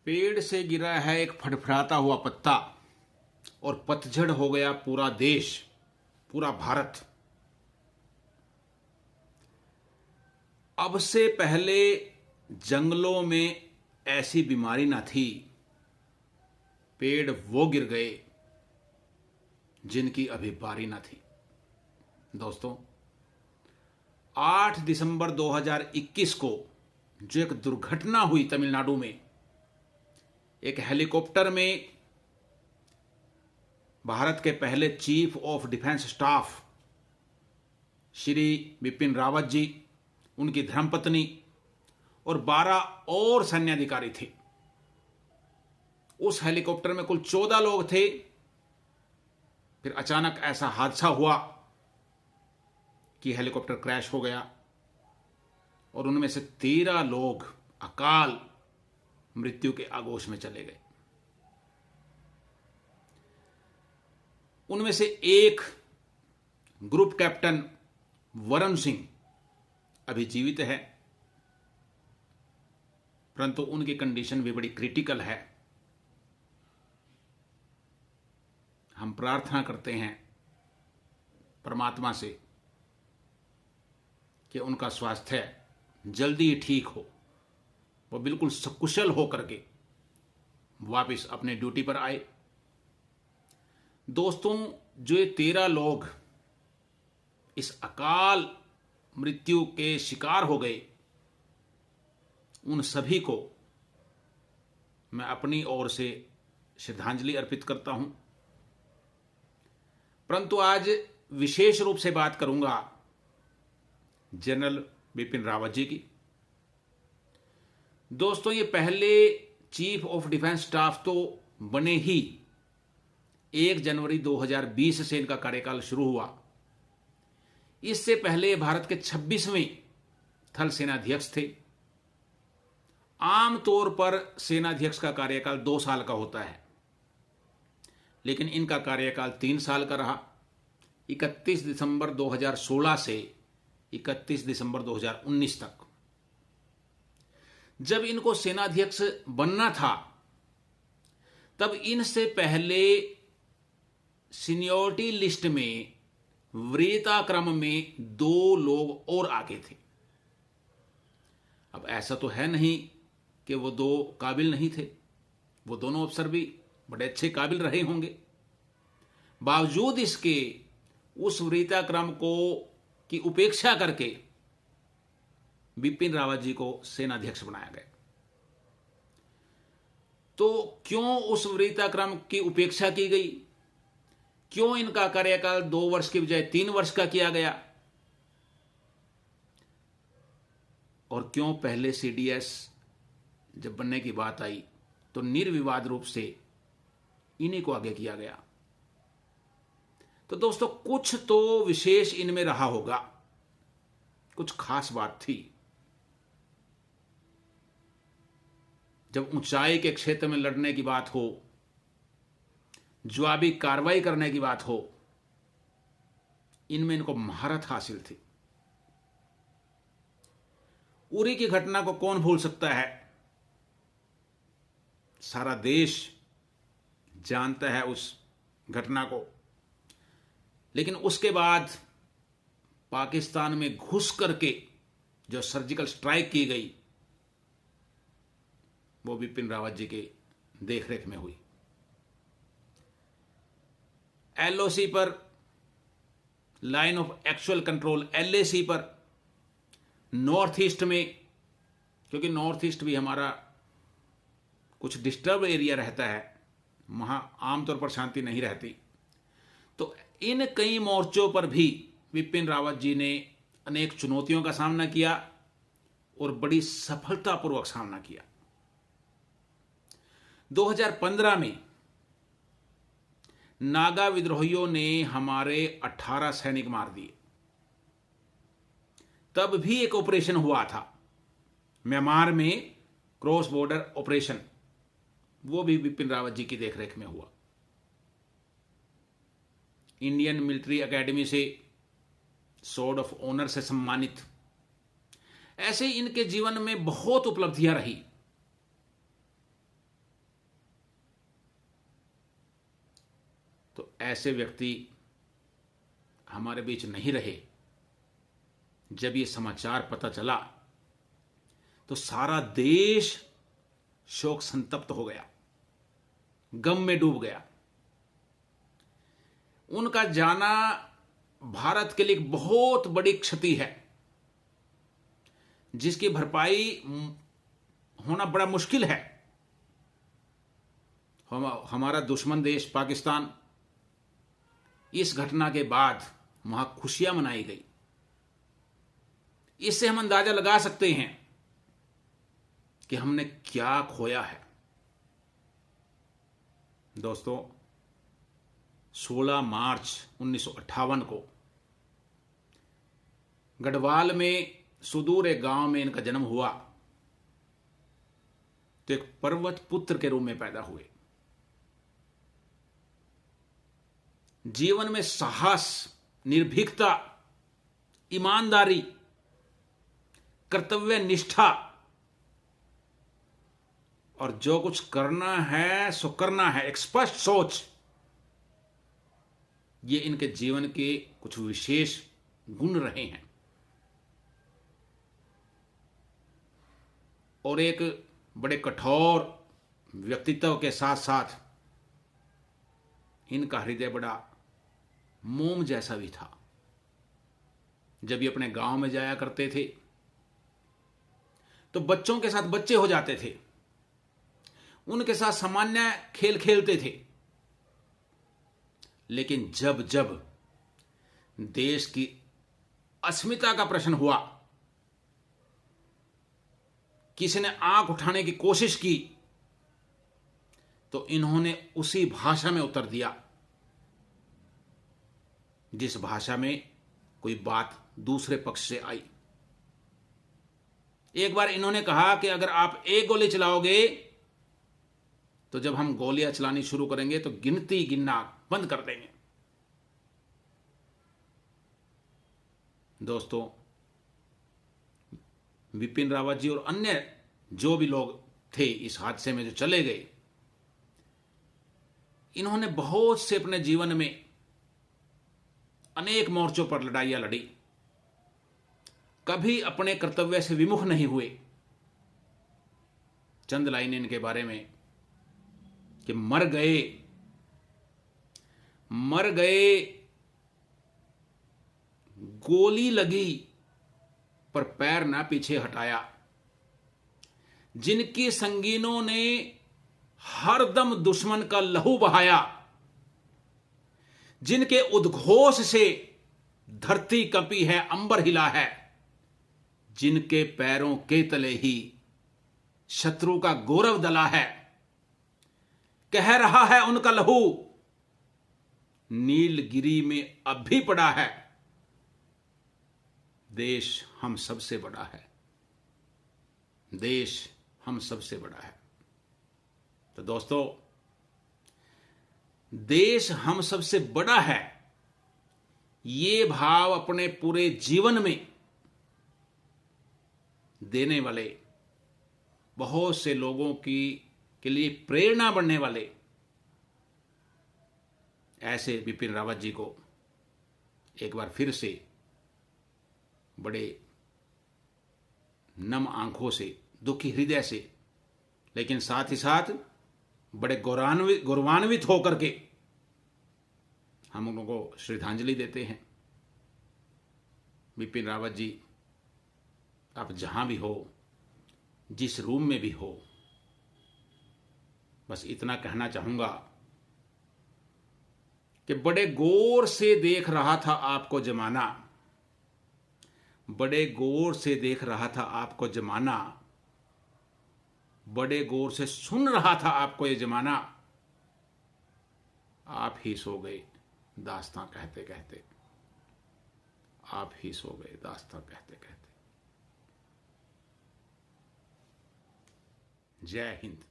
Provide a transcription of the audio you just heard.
पेड़ से गिरा है एक फड़फड़ाता हुआ पत्ता और पतझड़ हो गया पूरा देश, पूरा भारत। अब से पहले जंगलों में ऐसी बीमारी न थी। पेड़ वो गिर गए जिनकी अभी बारी न थी। दोस्तों, 8 दिसंबर 2021 को जो एक दुर्घटना हुई तमिलनाडु में, एक हेलीकॉप्टर में भारत के पहले chief of defence staff Shri Bipin Rawat ji, उनकी धर्मपत्नी और 12 और सैन्य अधिकारी थे। उस हेलीकॉप्टर में कुल 14 लोग थे। फिर अचानक ऐसा हादसा हुआ कि हेलीकॉप्टर क्रैश हो गया और उनमें से 13 लोग अकाल मृत्यु के आगोश में चले गए। उनमें से एक ग्रुप कैप्टन वरुण सिंह अभी जीवित है, परंतु उनकी कंडीशन भी बड़ी क्रिटिकल है। हम प्रार्थना करते हैं परमात्मा से कि उनका स्वास्थ्य जल्दी ही ठीक हो, वो बिल्कुल सकुशल हो करके वापस अपने ड्यूटी पर आए। दोस्तों, जो ये 13 लोग इस अकाल मृत्यु के शिकार हो गए, उन सभी को मैं अपनी ओर से श्रद्धांजलि अर्पित करता हूं। परंतु आज विशेष रूप से बात करूंगा जनरल बिपिन रावत जी की। दोस्तों, ये पहले चीफ ऑफ डिफेंस स्टाफ तो बने ही 1 जनवरी 2020 से इनका कार्यकाल शुरू हुआ। इससे पहले भारत के 26वें थल सेनाध्यक्ष थे। आमतौर पर सेनाध्यक्ष का कार्यकाल 2 साल का होता है, लेकिन इनका कार्यकाल 3 साल का रहा। 31 दिसंबर 2016 से 31 दिसंबर 2019 तक। जब इनको सेनाध्यक्ष बनना था, तब इनसे पहले सीनियोरिटी लिस्ट में वरीयता क्रम में 2 लोग और आगे थे। अब ऐसा तो है नहीं कि वो 2 काबिल नहीं थे, वो दोनों अफसर भी बड़े अच्छे काबिल रहे होंगे। बावजूद इसके उस वरीयता क्रम को की उपेक्षा करके बिपिन रावत जी को सेनाध्यक्ष बनाया गया। तो क्यों उस वरीयता क्रम की उपेक्षा की गई? क्यों इनका कार्यकाल 2 वर्ष के बजाय 3 वर्ष का किया गया? और क्यों पहले सीडीएस जब बनने की बात आई तो निर्विवाद रूप से इन्हीं को आगे किया गया? तो दोस्तों, कुछ तो विशेष इनमें रहा होगा, कुछ खास बात थी। जब ऊंचाई के क्षेत्र में लड़ने की बात हो, जवाबी कार्रवाई करने की बात हो, इनमें इनको महारत हासिल थी। उरी की घटना को कौन भूल सकता है? सारा देश जानता है उस घटना को। लेकिन उसके बाद पाकिस्तान में घुस करके जो सर्जिकल स्ट्राइक की गई, वो बिपिन रावत जी के देखरेख में हुई। एलओसी पर, line of actual control, LAC पर, नॉर्थ ईस्ट में, क्योंकि नॉर्थ ईस्ट भी हमारा कुछ डिस्टर्ब एरिया रहता है, वहां आमतौर पर शांति नहीं रहती। तो इन कई मोर्चों पर भी बिपिन रावत जी ने अनेक चुनौतियों का सामना किया और बड़ी सफलतापूर्वक सामना किया। 2015 में नागा विद्रोहियों ने हमारे 18 सैनिक मार दिए। तब भी एक ऑपरेशन हुआ था म्यांमार में, क्रॉस बॉर्डर ऑपरेशन, वो भी बिपिन रावत जी की देखरेख में हुआ। इंडियन मिलिट्री एकेडमी से स्वॉर्ड ऑफ ऑनर से सम्मानित। ऐसे इनके जीवन में बहुत उपलब्धियां रही। ऐसे व्यक्ति हमारे बीच नहीं रहे। जब ये समाचार पता चला तो सारा देश शोक संतप्त हो गया, गम में डूब गया। उनका जाना भारत के लिए एक बहुत बड़ी क्षति है, जिसकी भरपाई होना बड़ा मुश्किल है। हमारा दुश्मन देश पाकिस्तान, इस घटना के बाद वहां खुशियां मनाई गई। इससे हम अंदाजा लगा सकते हैं कि हमने क्या खोया है। दोस्तों, 16 मार्च 1958 को गढ़वाल में सुदूर एक गांव में इनका जन्म हुआ। तो एक पर्वत पुत्र के रूप में पैदा हुए। जीवन में साहस, निर्भीकता, ईमानदारी, कर्तव्य निष्ठा और जो कुछ करना है सो करना है, एक स्पष्ट सोच, ये इनके जीवन के कुछ विशेष गुण रहे हैं। और एक बड़े कठोर व्यक्तित्व के साथ साथ इनका हृदय बड़ा मोम जैसा भी था। जब ये अपने गांव में जाया करते थे तो बच्चों के साथ बच्चे हो जाते थे, उनके साथ सामान्य खेल खेलते थे। लेकिन जब जब देश की अस्मिता का प्रश्न हुआ, किसी ने आंख उठाने की कोशिश की, तो इन्होंने उसी भाषा में उत्तर दिया जिस भाषा में कोई बात दूसरे पक्ष से आई। एक बार इन्होंने कहा कि अगर आप एक गोली चलाओगे तो जब हम गोलियां चलानी शुरू करेंगे तो गिनना बंद कर देंगे। दोस्तों, विपिन रावत जी और अन्य जो भी लोग थे इस हादसे में जो चले गए, इन्होंने बहुत से अपने जीवन में अनेक मोर्चों पर लड़ाइयां लड़ी, कभी अपने कर्तव्य से विमुख नहीं हुए। चंद लाइनें इनके बारे में कि मर गए, गोली लगी पर पैर ना पीछे हटाया। जिनकी संगीनों ने हरदम दुश्मन का लहू बहाया, जिनके उद्घोष से धरती कंपी है, अंबर हिला है, जिनके पैरों के तले ही शत्रु का गौरव दला है, कह रहा है उनका लहू नीलगिरी में अब भी पड़ा है। देश हम सबसे बड़ा है, देश हम सबसे बड़ा है। तो दोस्तों, देश हम सबसे बड़ा है, ये भाव अपने पूरे जीवन में देने वाले, बहुत से लोगों के लिए प्रेरणा बनने वाले ऐसे विपिन रावत जी को एक बार फिर से बड़े नम आंखों से, दुखी हृदय से, लेकिन साथ ही साथ बड़े गौरवान्वित होकर के हम उनको श्रद्धांजलि देते हैं। विपिन रावत जी, आप जहां भी हो, जिस रूम में भी हो, बस इतना कहना चाहूंगा कि बड़े गौर से देख रहा था आपको जमाना, बड़े गौर से देख रहा था आपको जमाना, बड़े गौर से सुन रहा था आपको ये जमाना। आप ही सो गए दास्तां कहते कहते, आप ही सो गए दास्तां कहते कहते। जय हिंद।